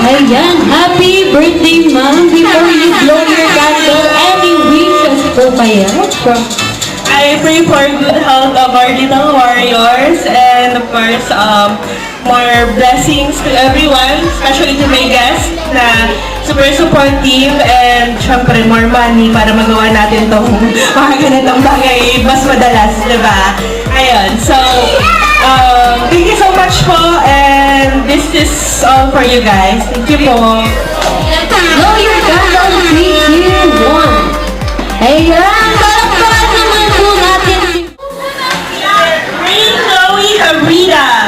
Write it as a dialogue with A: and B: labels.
A: Ayan, happy birthday, ma'am. Before you blow your candle, any wishes po ba yan?
B: I pray for good health of our little warriors and of course, more blessings to everyone, especially to my guests na super supportive and syempre more money para magawa natin tong mga ganitong bagay mas madalas, di ba? Ayun, so thank you so much po and this is all for you guys. Thank you po.
A: Blow your candle, 3, 2, 1. Ayan, palakpakan naman po natin si
B: Rain Chloe Habrida.